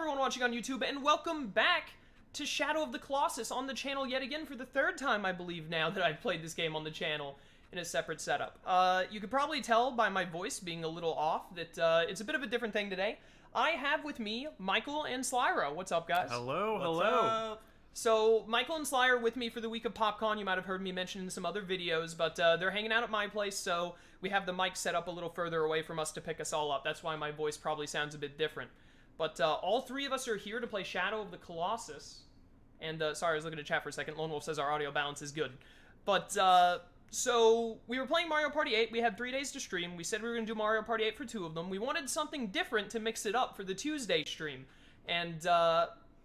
everyone watching on YouTube, and welcome back to Shadow of the Colossus on the channel yet again for the third time, I believe, now that I've played this game on the channel in a separate setup. You could probably tell by my voice being a little off that it's a bit of a different thing today. I have with me Michael and Slyroh. What's up, guys? Hello, What's hello. up? So, Michael and Sly are with me for the week of PopCon. You might have heard me mention in some other videos, but they're hanging out at my place, so we have the mic set up a little further away from us to pick us all up. That's why my voice probably sounds a bit different. But all three of us are here to play Shadow of the Colossus. And, sorry, I was looking at chat for a second. Lone Wolf says our audio balance is good. But, so, we were playing Mario Party 8. We had 3 days to stream. We said we were going to do Mario Party 8 for 2 of them. We wanted something different to mix it up for the Tuesday stream. And,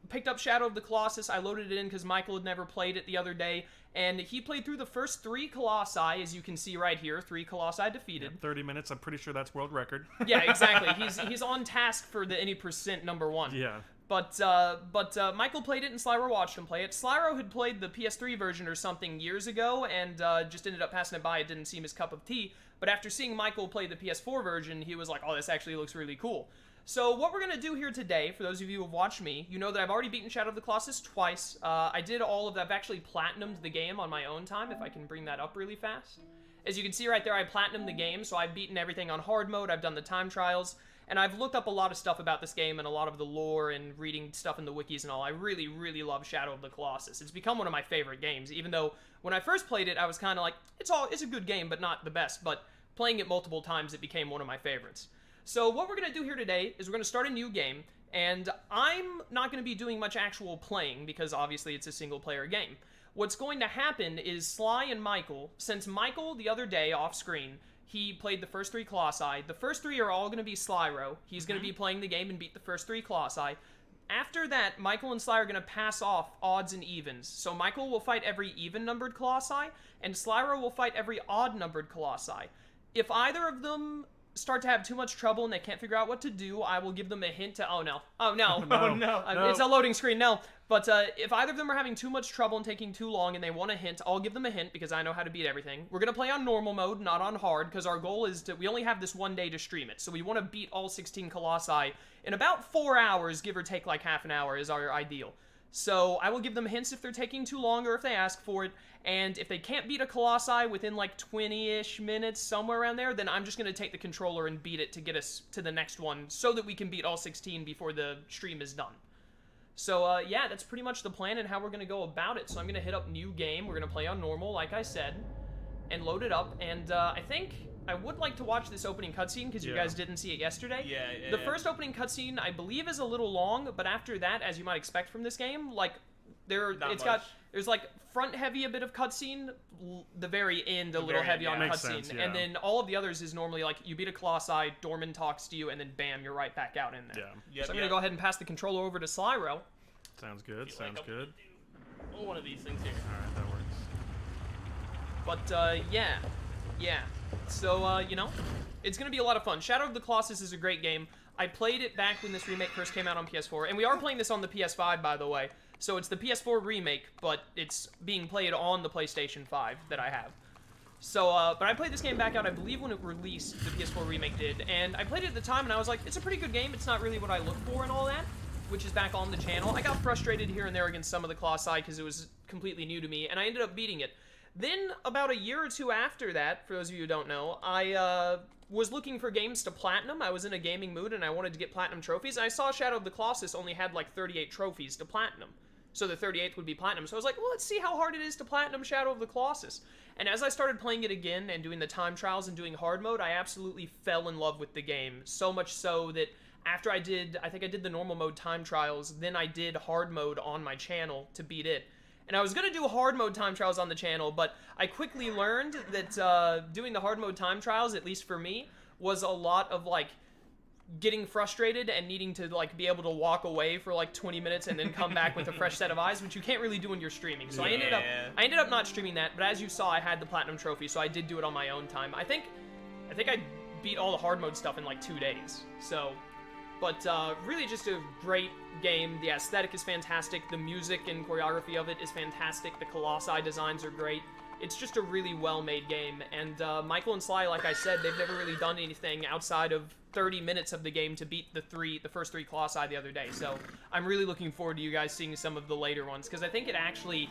picked up Shadow of the Colossus. I loaded it in because Michael had never played it the other day, and he played through the first 3 Colossi, as you can see right here. 3 Colossi defeated. Yep, 30 minutes, I'm pretty sure that's world record. Yeah, exactly. He's on task for the any percent #1. Yeah. But Michael played it and Slyroh watched him play it. Slyroh had played the PS3 version or something years ago and just ended up passing it by. It didn't seem his cup of tea. But after seeing Michael play the PS4 version, he was like, oh, this actually looks really cool. So what we're going to do here today, for those of you who have watched me, you know that I've already beaten Shadow of the Colossus twice. I did all of that. I've actually platinumed the game on my own time, if I can bring that up really fast. As you can see right there, I platinumed the game, so I've beaten everything on hard mode. I've done the time trials, and I've looked up a lot of stuff about this game and a lot of the lore and reading stuff in the wikis and all. I really, really love Shadow of the Colossus. It's become one of my favorite games, even though when I first played it, I was kind of like, it's a good game, but not the best. But playing it multiple times, it became one of my favorites. So what we're going to do here today is we're going to start a new game, and I'm not going to be doing much actual playing because obviously it's a single-player game. What's going to happen is Sly and Michael, since Michael the other day off-screen, he played the first 3 Colossi. The first 3 are all going to be Slyroh. He's going to be playing the game and beat the first 3 Colossi. After that, Michael and Sly are going to pass off odds and evens. So Michael will fight every even-numbered Colossi, and Slyroh will fight every odd-numbered Colossi. If either of them start to have too much trouble and they can't figure out what to do, I will give them a hint to, oh no, it's a loading screen, no. But if either of them are having too much trouble and taking too long and they want a hint, I'll give them a hint because I know how to beat everything. We're going to play on normal mode, not on hard, because our goal is we only have this 1 day to stream it. So we want to beat all 16 Colossi in about 4 hours, give or take like half an hour is our ideal. So I will give them hints if they're taking too long or if they ask for it, and if they can't beat a Colossi within like 20-ish minutes, somewhere around there, then I'm just going to take the controller and beat it to get us to the next one so that we can beat all 16 before the stream is done. So yeah, that's pretty much the plan and how we're going to go about it. So I'm going to hit up new game, we're going to play on normal, like I said, and load it up, and I think I would like to watch this opening cutscene because you guys didn't see it yesterday. Yeah. The first opening cutscene, I believe, is a little long, but after that, as you might expect from this game, like there's like front heavy a bit of cutscene, the very end a little heavy on cutscene, and then all of the others is normally like you beat a Colossi, Dorman talks to you, and then bam, you're right back out in there. So I'm gonna go ahead and pass the controller over to Slyroh. Sounds good. Sounds good. One of these things here. All right, that works. But yeah. So, you know, it's going to be a lot of fun. Shadow of the Colossus is a great game. I played it back when this remake first came out on PS4, and we are playing this on the PS5, by the way. So it's the PS4 remake, but it's being played on the PlayStation 5 that I have. So, but I played this game back out, I believe, when it released, the PS4 remake did, and I played it at the time, and I was like, it's a pretty good game. It's not really what I look for and all that, which is back on the channel. I got frustrated here and there against some of the Colossi because it was completely new to me, and I ended up beating it. Then, about a year or two after that, for those of you who don't know, I was looking for games to platinum. I was in a gaming mood, and I wanted to get platinum trophies. And I saw Shadow of the Colossus only had like 38 trophies to platinum. So the 38th would be platinum. So I was like, well, let's see how hard it is to platinum Shadow of the Colossus. And as I started playing it again and doing the time trials and doing hard mode, I absolutely fell in love with the game. So much so that after I think I did the normal mode time trials, then I did hard mode on my channel to beat it. And I was going to do hard mode time trials on the channel, but I quickly learned that doing the hard mode time trials, at least for me, was a lot of, like, getting frustrated and needing to, like, be able to walk away for, like, 20 minutes and then come back with a fresh set of eyes, which you can't really do when you're streaming. So I ended up not streaming that, but as you saw, I had the Platinum Trophy, so I did do it on my own time. I think I beat all the hard mode stuff in, like, 2 days. So, but really just a great game. The aesthetic is fantastic. The music and choreography of it is fantastic. The Colossi designs are great. It's just a really well-made game. And Michael and Sly, like I said, they've never really done anything outside of 30 minutes of the game to beat the first three Colossi the other day. So I'm really looking forward to you guys seeing some of the later ones, because I think it actually,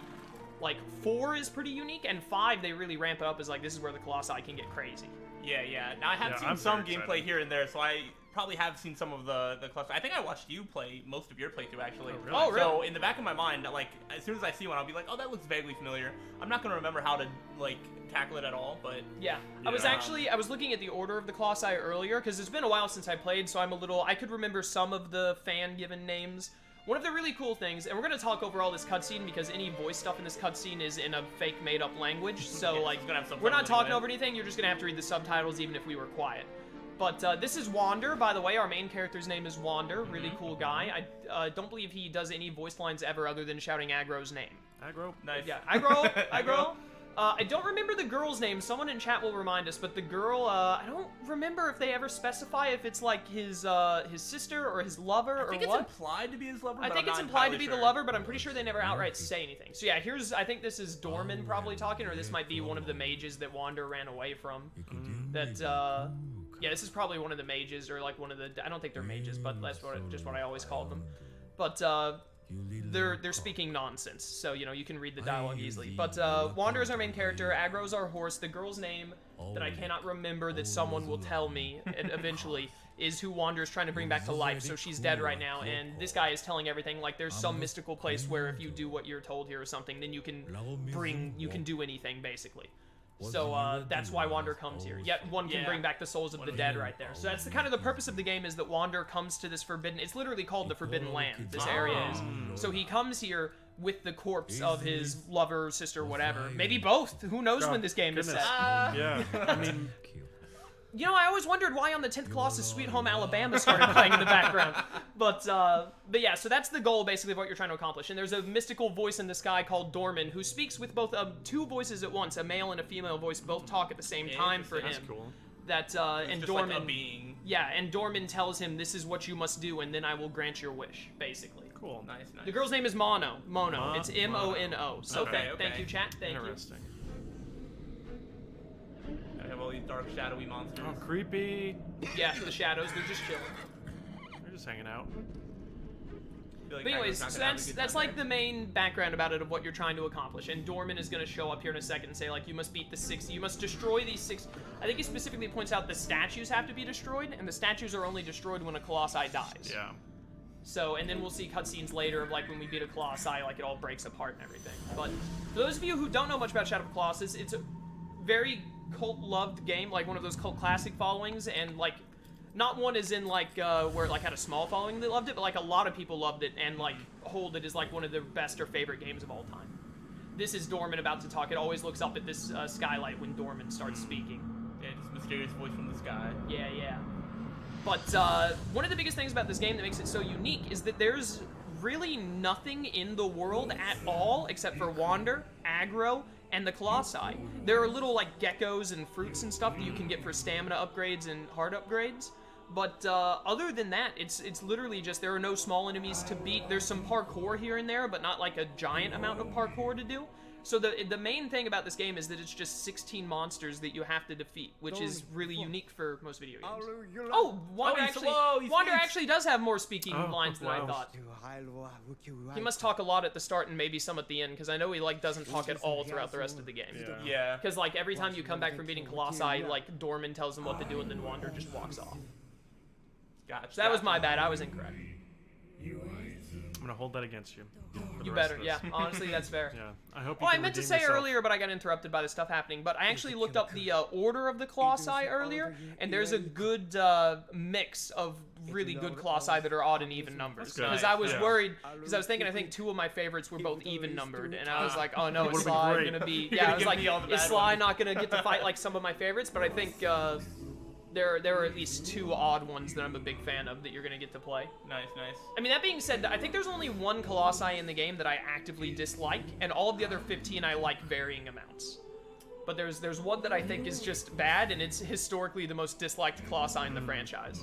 like, 4 is pretty unique, and 5 they really ramp it up as like, this is where the Colossi can get crazy. Yeah. Now I have seen some gameplay here and there, so I probably have seen some of the Colossi. I think I watched you play most of your playthrough, actually. Oh, really? So in the back of my mind, like, as soon as I see one, I'll be like, oh, that looks vaguely familiar. I'm not gonna remember how to, like, tackle it at all, but... Yeah. I was looking at the order of the Colossi earlier, because it's been a while since I played, so I could remember some of the fan-given names. One of the really cool things, and we're going to talk over all this cutscene because any voice stuff in this cutscene is in a fake made-up language, so, like, we're not talking over anything, you're just going to have to read the subtitles even if we were quiet. But this is Wander, by the way. Our main character's name is Wander. Really cool guy. I don't believe he does any voice lines ever other than shouting Agro's name. Aggro? Nice. Yeah, Agro. I don't remember the girl's name. Someone in chat will remind us, but the girl, I don't remember if they ever specify if it's like his sister or his lover or what. I think it's implied to be his lover, I think it's implied to be the lover, but I'm pretty sure they never outright say anything. So yeah, I think this is Dorman probably talking, or this might be one of the mages that Wander ran away from. Yeah, this is probably one of the mages, or like one of the, I don't think they're mages, but that's just what I always called them. But, they're speaking nonsense, so, you know, you can read the dialogue easily. But, Wander is our main character, Agro's our horse. The girl's name that I cannot remember that someone will tell me eventually is who Wander is trying to bring back to life, so she's dead right now, and this guy is telling everything, like, there's some mystical place where if you do what you're told here or something, then you can do anything, basically. So, that's why Wander comes here. Yet, one can bring back the souls of the dead right there. So that's kind of the purpose of the game, is that Wander comes to this forbidden... It's literally called the Forbidden Land, this area is. So he comes here with the corpse of his lover, sister, whatever. Maybe both. Who knows when this game is set. Yeah, I mean... You know, I always wondered why on the 10th Colossus Sweet Home Alabama started playing in the background. But yeah, so that's the goal, basically, of what you're trying to accomplish. And there's a mystical voice in the sky called Dorman, who speaks with both two voices at once. A male and a female voice both talk at the same time for him. That's cool. And just Dorman... like a being. Yeah, and Dorman tells him, this is what you must do, and then I will grant your wish, basically. Cool. Nice. The girl's name is Mono. It's M-O-N-O. So Okay. Thank you, chat. Thank you. Interesting. I have all these dark, shadowy monsters. Oh, creepy. Yeah, the shadows, they're just chilling. They're just hanging out. Like But anyways, so that's like the main background about it of what you're trying to accomplish. And Dorman is going to show up here in a second and say, like, you must beat the 6, you must destroy these 6. I think he specifically points out the statues have to be destroyed, and the statues are only destroyed when a Colossi dies. Yeah. So, and then we'll see cutscenes later of, like, when we beat a Colossi, like, it all breaks apart and everything. But for those of you who don't know much about Shadow of the Colossus, it's a very cult-loved game, like one of those cult classic followings, and, like, not one as in, like, where it, like, had a small following that loved it, but, like, a lot of people loved it and, like, hold it as, like, one of their best or favorite games of all time. This is Dorman about to talk. It always looks up at this skylight when Dorman starts speaking. Yeah, just mysterious voice from the sky. Yeah. But one of the biggest things about this game that makes it so unique is that there's really nothing in the world at all except for Wander, Agro, and the Colossi. There are little, like, geckos and fruits and stuff that you can get for stamina upgrades and heart upgrades. But other than that, it's literally just there are no small enemies to beat. There's some parkour here and there, but not like a giant amount of parkour to do. So the main thing about this game is that it's just 16 monsters that you have to defeat, which is really unique for most video games. Oh, Wander actually does have more speaking lines than I thought. He must talk a lot at the start and maybe some at the end, because I know he, like, doesn't talk at all throughout the rest of the game. Yeah. Because, like, every time you come back from beating Colossi, like, Dorman tells him what to do, and then Wander just walks off. Gotcha. So that was my bad. I was incorrect. I'm gonna hold that against you. You better, yeah. Honestly, that's fair. Yeah, I hope. Oh, I meant to say earlier, but I got interrupted by the stuff happening. But I actually looked up the order of the Colossi earlier, and there's a good mix of really good Colossi that are odd and even numbers. Because I was worried, because I was thinking, I think 2 of my favorites were both even numbered, and I was like, oh no, is Sly gonna be? Yeah, I was like, is Sly not gonna get to fight like some of my favorites? But I think there are at least 2 odd ones that I'm a big fan of that you're gonna get to play. Nice. I mean, that being said, I think there's only 1 Colossi in the game that I actively dislike, and all of the other 15 I like varying amounts. But there's one that I think is just bad, and it's historically the most disliked Colossi in the franchise.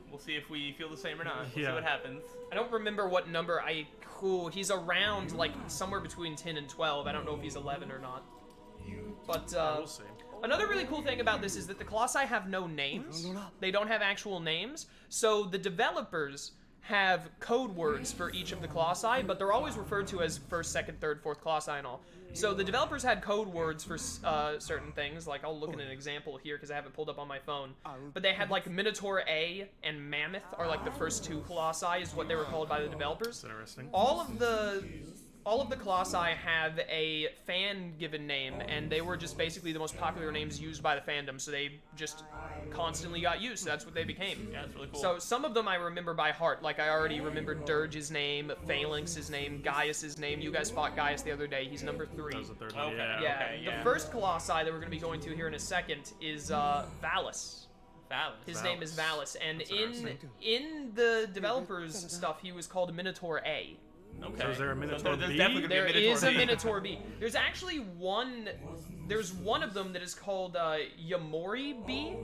We'll see if we feel the same or not. We'll see what happens. I don't remember what number he's around, like, somewhere between 10 and 12. I don't know if he's 11 or not. But, we'll see. Another really cool thing about this is that the Colossi have no names. They don't have actual names. So the developers have code words for each of the Colossi, but they're always referred to as first, second, third, fourth Colossi and all. So the developers had code words for certain things, like I'll look at an example here because I have it pulled up on my phone. But they had like Minotaur A and Mammoth are like the first two Colossi is what they were called by the developers. That's interesting. All of the Colossi have a fan-given name, and they were just basically the most popular names used by the fandom, so they just constantly got used, so that's what they became. Yeah, that's really cool. So some of them I remember by heart, like I already remembered Dirge's name, Phalanx's name, Gaius's name. You guys fought Gaius the other day, he's number 3. That was the third one. Okay. Yeah. Okay, yeah. The first Colossi that we're going to be going to here in a second is Valus. Valus. His name is Valus, and That's in interesting. the developers' stuff, he was called Minotaur A. Okay. So is there a Minotaur there's B? definitely gonna There be a is a B. Minotaur B. There's actually one. There's one of them that is called Yamori B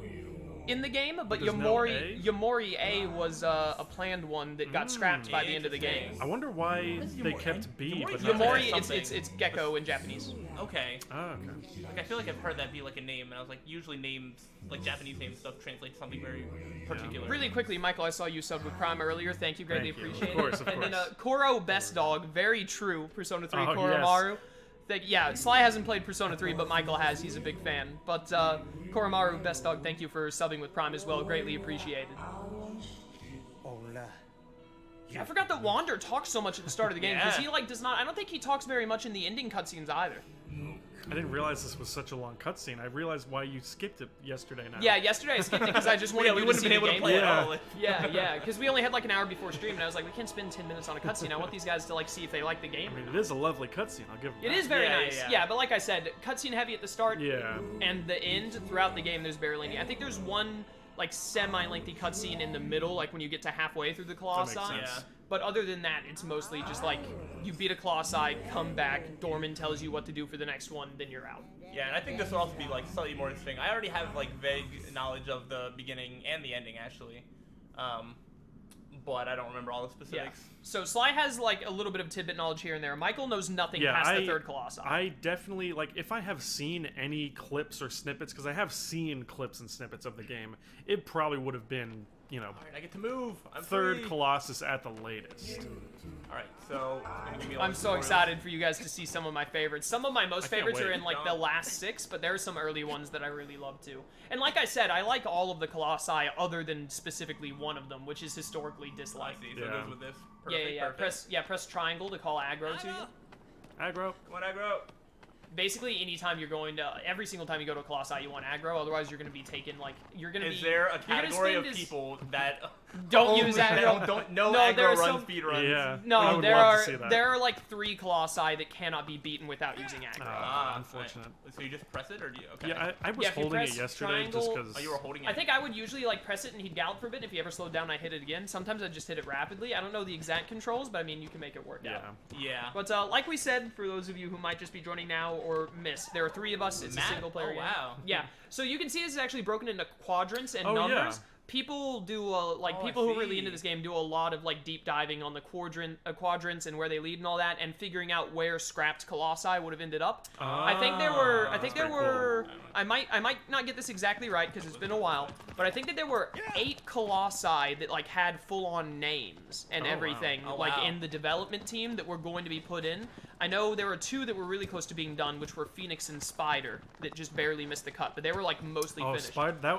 in the game, but There's no Yamori A was a planned one that got scrapped by the end of the game. I wonder why they kept B, but Yamori? not Yamori, something. it's gecko in Japanese. Okay. Oh, okay. Like I feel like I've heard that be like a name, and I was like, usually names, like Japanese name stuff, translate to something very particular. Really quickly, Michael, I saw you subbed with Prime earlier. Thank you, greatly Thank you. appreciate Of course, it. of And then course. Koro Best Dog, very true. Persona 3 Oh, Koromaru. Yeah, Sly hasn't played Persona 3, but Michael has. He's a big fan. But Koromaru Best Dog, thank you for subbing with Prime as well. Greatly appreciated. Yeah, I forgot that Wander talks so much at the start of the game because Yeah. he like does not. I don't think he talks very much in the ending cutscenes either. I didn't realize this was such a long cutscene. I realized why you skipped it yesterday now. Yeah, yesterday I skipped it because I just wanted Yeah, we you to wouldn't see have been the able to play gameplay. it all. Yeah, because we only had like an hour before stream, and I was like, we can't spend 10 minutes on a cutscene. I want these guys to like see if they like the game. I mean, it is a lovely cutscene. I'll give them It that. is very Yeah, nice. yeah. Yeah, but like I said, cutscene heavy at the start. Yeah. And the end throughout the game, there's barely any. I think there's one like semi-lengthy cutscene in the middle, like when you get to halfway through the Colossi. That makes sense. Yeah. But other than that, it's mostly just like you beat a Colossi, come back, Dorman tells you what to do for the next one, then you're out. Yeah, and I think this will also be like slightly more interesting. I already have like vague knowledge of the beginning and the ending actually, but I don't remember all the Yeah. specifics. So Sly has like a little bit of tidbit knowledge here and there. Michael knows nothing Yeah, past the third Colossi. I definitely, like, if I have seen any clips or snippets, because I have seen clips and snippets of the game, it probably would have been, you know, All right, I get to move. I'm third free. Colossus at the latest. All right, so it's gonna give me a lot I'm of so tutorials. excited for you guys to see some of my favorites. Some of my most I can't favorites are wait. in like the last 6, but there are some early ones that I really love too. And like I said, I like all of the Colossi other than specifically one of them, which is historically I disliked. see. So it Yeah. goes with this. Yeah, Perfect, perfect. Press triangle to call aggro to you. Aggro. Come on, aggro. Basically, anytime you're going to, every single time you go to a Colossi, you want aggro. Otherwise, you're going to be taken like you're going to be. Is there a you're gonna category of spend as- people that Don't only use that aggro. don't No, aggro there are run some- speed runs? Yeah. I No, would there love are to see that. there are like 3 Colossi that cannot be beaten without using aggro. Unfortunate. Right. So you just press it, or do you? Okay. Yeah, I was Yeah, if you holding it press yesterday just triangle- because. Oh, you were holding it. I think I would usually like press it and he'd gallop for a bit. If he ever slowed down, I hit it again. Sometimes I just hit it rapidly. I don't know the exact controls, but I mean you can make it work Yeah. out. Yeah. But like we said, for those of you who might just be joining now or miss, there are 3 of us. It's Matt? a single player Oh, game. wow. Yeah. So you can see this is actually broken into quadrants and Oh, yeah. numbers. People do people who are really into this game do a lot of like deep diving on the quadrants and where they lead and all that, and figuring out where scrapped Colossi would have ended up. I think there were. I think there that's pretty were. I might not get this exactly right because it's been a while, but I think that there were 8 Colossi that like had full-on names and Oh, wow. everything Oh, like wow. in the development team that were going to be put in. I know there were 2 that were really close to being done, which were Phoenix and Spider, that just barely missed the cut, but they were like mostly Oh, finished.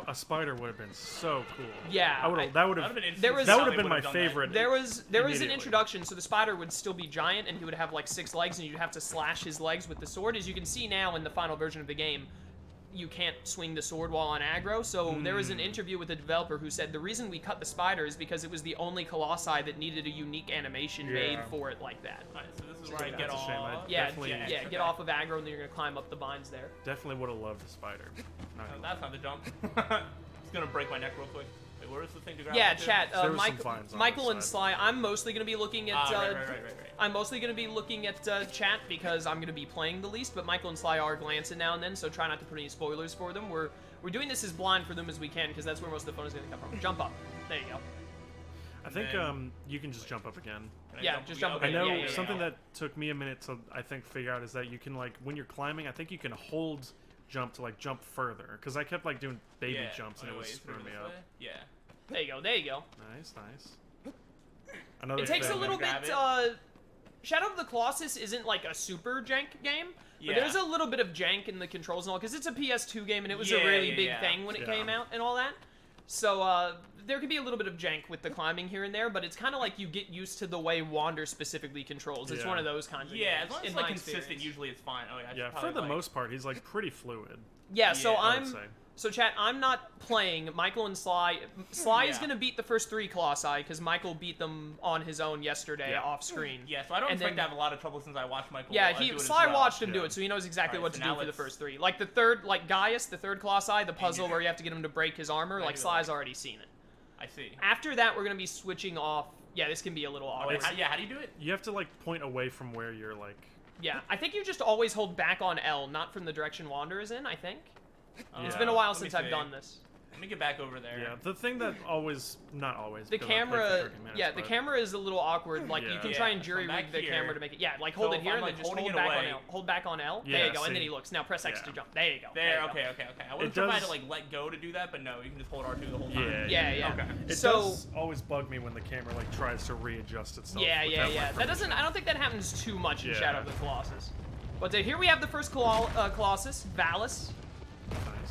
a spider would have been so cool. Yeah, that would I- have. That would've been interesting There to was- see that how would've they been my would've done that. favorite. There was an Immediately. introduction, so the spider would still be giant, and he would have like 6 legs, and you'd have to slash his legs with the sword. As you can see now in the final version of the game, you can't swing the sword while on aggro. So there was an interview with the developer who said the reason we cut the spider is because it was the only Colossi that needed a unique animation made Yeah. for it like that. Alright, so this is where I That's get a shame. I off. Yeah, Definitely- yeah, get off of aggro, and then you're gonna climb up the vines there. Definitely would have loved the spider. Not Oh, gonna that's not the jump. It's gonna break my neck real quick. Wait, where is the thing to grab? Yeah, onto? chat. There was some vines on Michael the and side. Sly. I'm mostly gonna be looking at. Right. I'm mostly going to be looking at chat because I'm going to be playing the least, but Michael and Sly are glancing now and then, so try not to put any spoilers for them. We're doing this as blind for them as we can because that's where most of the fun is going to come from. Jump up. There you go. I think then- you can just jump up again. Can I Yeah, just jump up I Okay, know yeah, yeah, something yeah. that took me a minute to I think figure out is that you can, like, when you're climbing, I think you can hold jump to like jump further, because I kept like doing baby jumps and it was wait, screwing me up. Yeah. There you go. There you go. Nice. Another It takes a thing. little bit. Shadow of the Colossus isn't like a super jank game, but there's a little bit of jank in the controls and all, because it's a PS2 game and it was a really big thing when it came out and all that. So there could be a little bit of jank with the climbing here and there, but it's kind of like you get used to the way Wander specifically controls. It's one of those kinds of games. As long as it's like consistent, usually it's fine. Oh yeah, for the most part, he's like pretty fluid. Yeah, so So, chat, I'm not playing Michael and Sly. Sly is going to beat the first 3 Colossi, because Michael beat them on his own yesterday off screen. Yeah, so I don't expect to have a lot of trouble since I watched Michael do it Sly watched him do do it, so he knows exactly what to do for the first 3. Like the third, like Gaius, the third Colossi, the puzzle where you have to get him to break his armor, like Sly's already seen it. I see. After that, we're going to be switching off. Yeah, this can be a little awkward. How do you do it? You have to, like, point away from where you're, like... Yeah, I think you just always hold back on L, not from the direction Wander is in, I think. Yeah. It's been a while since I've done this. Let me get back over there. Yeah, the thing that always, not always, the camera, the camera is a little awkward. Like you can try and jury rig the camera to make it. Yeah, like hold it here and then just hold back on L. Hold back on L. There you go, and then he looks. Now press X to jump. There you go. There. Okay. I wasn't sure if I had to like let go to do that, but no, you can just hold R2 the whole time. Yeah. Okay. It does always bug me when the camera like tries to readjust itself. Yeah. That doesn't. I don't think that happens too much in Shadow of the Colossus. But here we have the first Colossus, Ballas.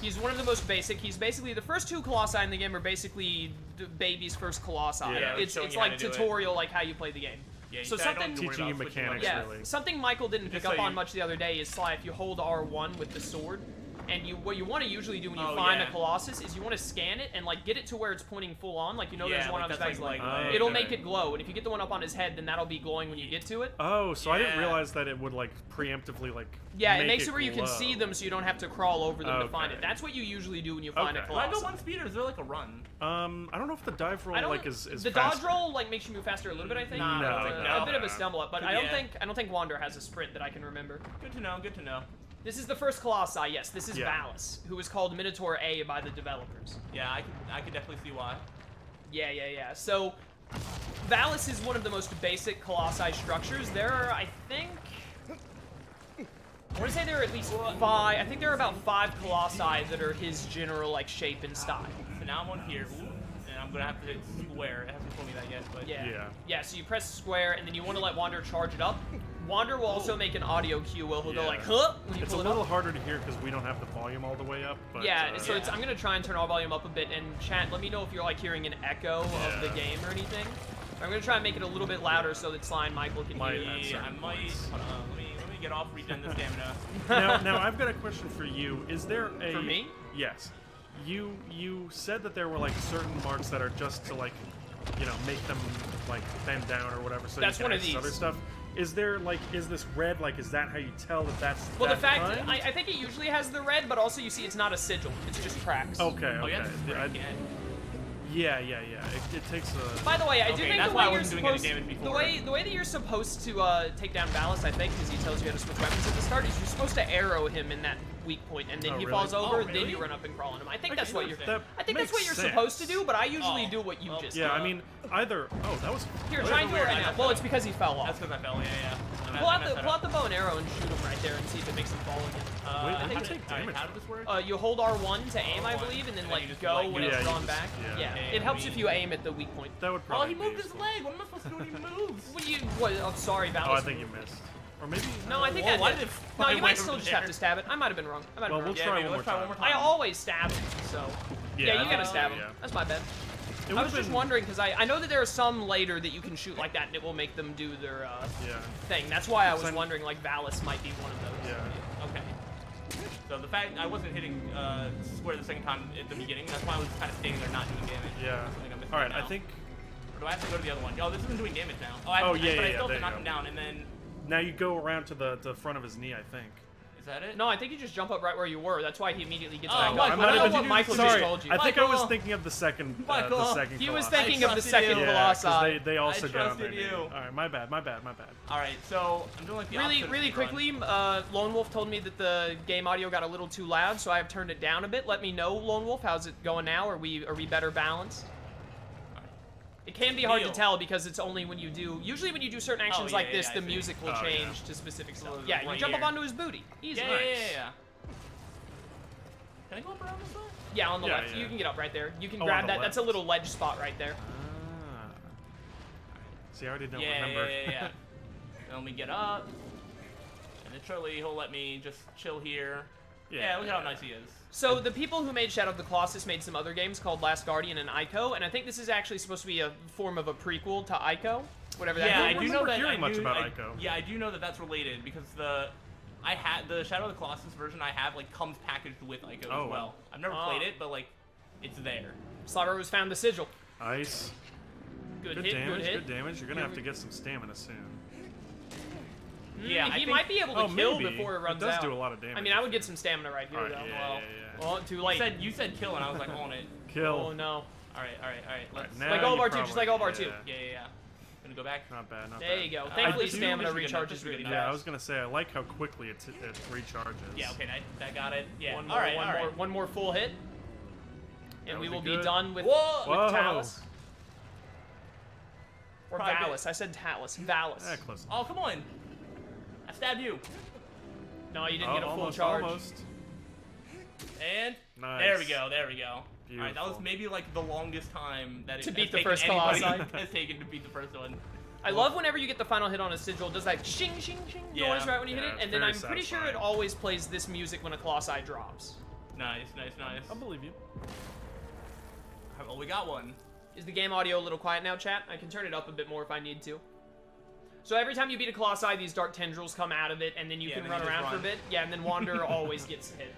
He's one of the most basic. He's basically the first 2 Colossi in the game are basically baby's first Colossi. Yeah. It's like tutorial, like how you play the game. Yeah, so something teaching you mechanics. Really. Something Michael didn't pick up on much the other day is Sly. If you hold R1 with the sword, and what you want to usually do when you find a Colossus is you want to scan it and like get it to where it's pointing full on. Like there's one on his back, it'll make it glow. And if you get the one up on his head, then that'll be glowing when you get to it. Oh, so I didn't realize that it would like preemptively like. Yeah, it makes it where you can see them, so you don't have to crawl over them to find it. That's what you usually do when you find a Colossus. Do I go 1 speed or is there like a run? I don't know if the dive roll like is the faster. dodge roll like makes you move faster a little bit. I think. No, a bit of a stumble up, but I don't think Wander has a sprint that I can remember. Good to know. This is the first Colossi, yes. This is Ballas, who was called Minotaur A by the developers. Yeah, I could definitely see why. Yeah. So, Ballas is one of the most basic Colossi structures. There are, I think... I want to say there are at least 5. I think there are about 5 Colossi that are his general, like, shape and style. So now I'm on here. And I'm going to have to hit square. It hasn't told me that yet, but... Yeah, so you press square, and then you want to let Wander charge it up. Wander will also make an audio cue where he'll go like, huh, when you pull it up. It's a little harder to hear because we don't have the volume all the way up. But, so I'm going to try and turn our volume up a bit, and chat, let me know if you're like hearing an echo of the game or anything. So I'm going to try and make it a little bit louder so that Sly and Michael can hear it. I might, hold on, let me get off, regen the stamina. now I've got a question for you. Is there a... For me? Yes. You said that there were like certain marks that are just to like, make them like bend down or whatever so that's you can one of these. Other stuff. Is there like, is this red? Like, is that how you tell that that's well, the fact I think it usually has the red, but also you see it's not a sigil. It's just cracks. Okay. Oh, yeah. Yeah. It takes a... By the way, I do think that's the why way I wasn't doing any damage before. The way that you're supposed to take down Ballas, I think, because he tells you how to switch weapons at the start, is you're supposed to arrow him in that weak point, and then he falls over, then you run up and crawl on him. I think that's what you're. I think that's what you're supposed to do, but I usually do what you just did. Yeah, I mean, either. Oh, that was. Here, try and do it right now. Well, it's because he fell off. That's because I fell. Yeah. Pull out the bow and arrow and shoot him right there and see if it makes him fall again. Wait, I think take damage. How did this work? You hold R1 to aim, I believe, and then like go when it's drawn back. Yeah, it helps if you aim at the weak point. That would probably. Oh, he moved his leg. What am I supposed to do when he moves? What? I'm sorry, Ballas. Oh, I think you missed. Or maybe... No, I think I did. No, you might still just have to stab it. I might have been wrong. We'll try one more time. I always stab him, so... Yeah, you gotta stab him. Yeah. That's my bad. I was just wondering, because I know that there are some later that you can shoot like that, and it will make them do their thing. That's why I was wondering, like, Ballas might be one of those. Yeah. Okay. So the fact I wasn't hitting square the second time at the beginning, that's why I was kind of standing there not doing damage. Yeah. Alright, I think... Or do I have to go to the other one? Oh, this isn't doing damage now. But I still have to knock him down, and then... Now you go around to the front of his knee, I think. Is that it? No, I think you just jump up right where you were. That's why he immediately gets back up. I don't know what Michael just told you. I think I was thinking of the second He was thinking of the second Colossi. They also got on their knee. you. Alright, my bad. Alright, so I'm doing like the Really quickly, Lone Wolf told me that the game audio got a little too loud, so I have turned it down a bit. Let me know, Lone Wolf, how's it going now? Are we better balanced? It can be hard to tell because it's only when you do... Usually when you do certain actions like this, the music will change to specific stuff. Yeah, you jump up onto his booty. Easy. Yeah. Can I go up around this way? Yeah, on the Yeah, left. yeah. You can get up right there. You can Oh, grab on the that. That's a left. little ledge spot right there. Ah. See, I already don't Yeah, remember. yeah. Then we get up, and then surely he'll let me just chill here. Yeah, look how nice he is. So the people who made Shadow of the Colossus made some other games called Last Guardian and Ico, and I think this is actually supposed to be a form of a prequel to Ico, whatever that Yeah, I is. do know that. hearing much about I, Ico. Yeah, I do know that that's related because the Shadow of the Colossus version I have like comes packaged with Ico as well. wow. I've never played it, but like it's there. Slyroh has found the sigil. Ice. Good Good hit, damage, good hit. good damage. You're gonna have to get some stamina soon. Yeah, I he think- might be able to kill maybe. before it runs does out. do a lot of damage I mean, I if would you- get some stamina right here, Alright, though. yeah. Well, too late. You said kill, and I was like on it. Kill. Oh, no. All right. Let's. now Like all of you R2, just probably- like all of R2. Yeah. Gonna go back. Not bad, not There bad. you go. I Thankfully, do- stamina this is good enough, recharges this is really good Yeah, I fast. was gonna say I like how quickly it recharges. Yeah, okay, that got it. Yeah. One all more, right. one more full hit. That And we was will a be good- done with, Whoa! Talus. Or Probably Valus. I said Talus. Valus. Close. Oh, come on! I stabbed you. No, you didn't get a full almost, charge. Almost. And Nice. there we go. All right, that was Beautiful. maybe like the longest time that To it beat has the taken first anybody Colossi. has taken to beat the first one. I love whenever you get the final hit on a sigil, it does that shing, shing, shing Yeah. noise right when you hit Yeah, it, it's and then very I'm pretty sure it satisfying. always plays this music when a Colossi drops. Nice. I believe you. Well, we got one. Is the game audio a little quiet now, chat? I can turn it up a bit more if I need to. So every time you beat a Colossi, these dark tendrils come out of it, and then you Yeah, can then run you just around for a run. bit. Yeah, and then Wanderer always gets hit.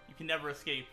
You can never escape.